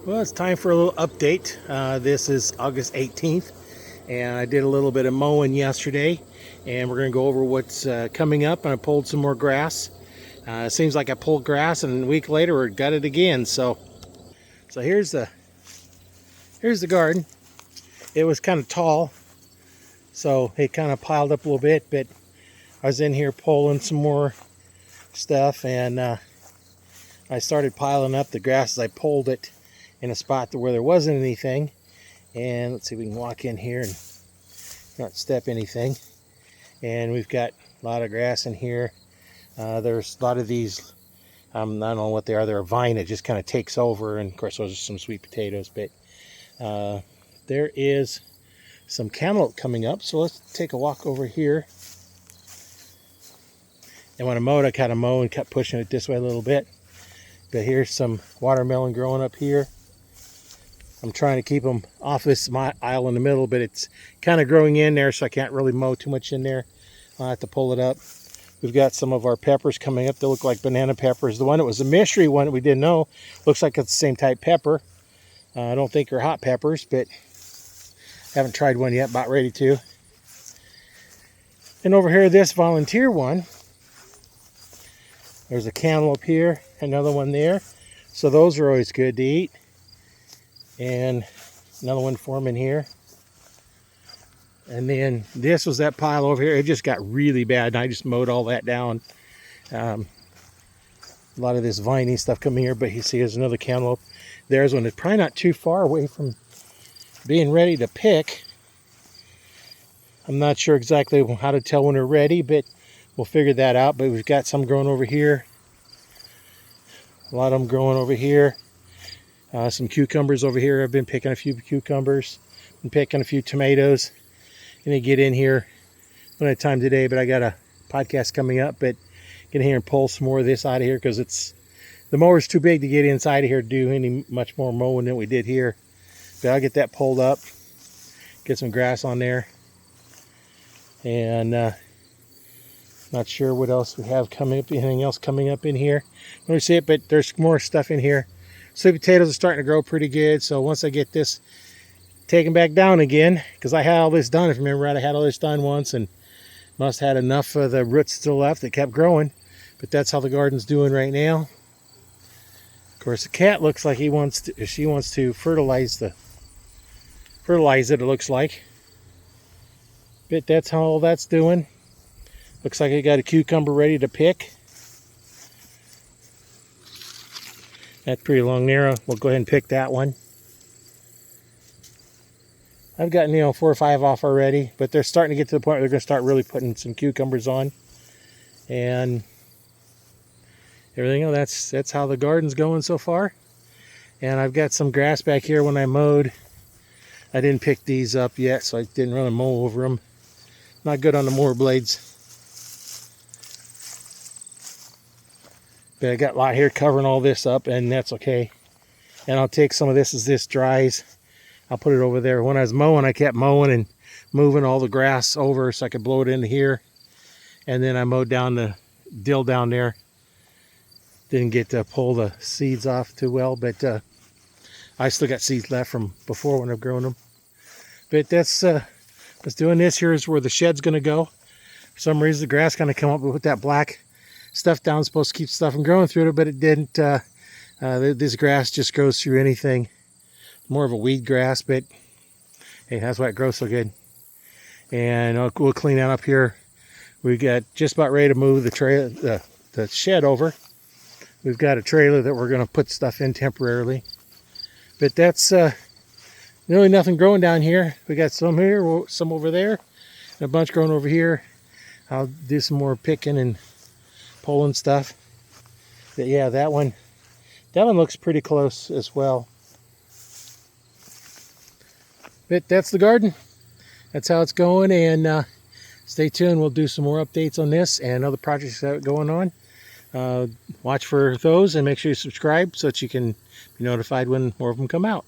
Well, it's time for a little update. This is August 18th, and I did a little bit of mowing yesterday, and we're going to go over what's coming up. And I pulled some more grass. It seems like I pulled grass, and a week later we got it again. So here's the garden. It was kind of tall, so it kind of piled up a little bit. But I was in here pulling some more stuff, and I started piling up the grass as I pulled it in a spot where there wasn't anything. And let's see if we can walk in here and not step anything. And we've got a lot of grass in here. There's a lot of these, I don't know what they are. They're a vine that just kind of takes over. And of course those are some sweet potatoes. But there is some cantaloupe coming up. So let's take a walk over here. And when I mowed, I kind of mow and kept pushing it this way a little bit. But here's some watermelon growing up here. I'm trying to keep them off this aisle in the middle, but it's kind of growing in there, so I can't really mow too much in there. I'll have to pull it up. We've got some of our peppers coming up. They look like banana peppers. The one that was a mystery one that we didn't know looks like it's the same type pepper. I don't think they're hot peppers, but haven't tried one yet, about ready to. And over here, this volunteer one, there's a cantaloupe here, another one there. So those are always good to eat. And another one forming here. And then this was that pile over here. It just got really bad, and I just mowed all that down. A lot of this viney stuff coming here, but you see there's another cantaloupe. There's one that's probably not too far away from being ready to pick. I'm not sure exactly how to tell when they're ready, but we'll figure that out. But we've got some growing over here. A lot of them growing over here. Some cucumbers over here. I've been picking a few cucumbers. Been picking a few tomatoes. Gonna get in here. Don't have time today, but I got a podcast coming up. But get in here and pull some more of this out of here because the mower's too big to get inside of here to do any much more mowing than we did here. But I'll get that pulled up. Get some grass on there. And not sure what else we have coming up. Anything else coming up in here? Let me see it, but there's more stuff in here. Sweet potatoes are starting to grow pretty good. So once I get this taken back down again, because I had all this done, if you remember right, I had all this done once and must have had enough of the roots still left that kept growing. But that's how the garden's doing right now. Of course, the cat looks like she wants to fertilize it, it looks like. But that's how all that's doing. Looks like I got a cucumber ready to pick. That's pretty long narrow. We'll go ahead and pick that one. I've gotten 4 or 5 off already, but they're starting to get to the point where they're going to start really putting some cucumbers on. And everything else, that's how the garden's going so far. And I've got some grass back here when I mowed. I didn't pick these up yet, so I didn't really mow over them. Not good on the mower blades. But I got a lot here covering all this up, and that's okay. And I'll take some of this as this dries. I'll put it over there. When I was mowing, I kept mowing and moving all the grass over so I could blow it into here. And then I mowed down the dill down there. Didn't get to pull the seeds off too well, but I still got seeds left from before when I've grown them. But that's doing this. Here's where the shed's going to go. For some reason, the grass kind of come up with that black stuff down. Supposed to keep stuff from growing through it, but it didn't. This grass just grows through anything. More of a weed grass, but hey, that's why it grows so good. And we'll clean that up here. We got just about ready to move the shed over. We've got a trailer that we're going to put stuff in temporarily. But that's really nothing growing down here. We got some here, some over there, and a bunch growing over here. I'll do some more picking and pulling stuff. But yeah, that one looks pretty close as well. But that's the garden. That's how it's going, and stay tuned. We'll do some more updates on this and other projects that are going on. Watch for those and make sure you subscribe so that you can be notified when more of them come out.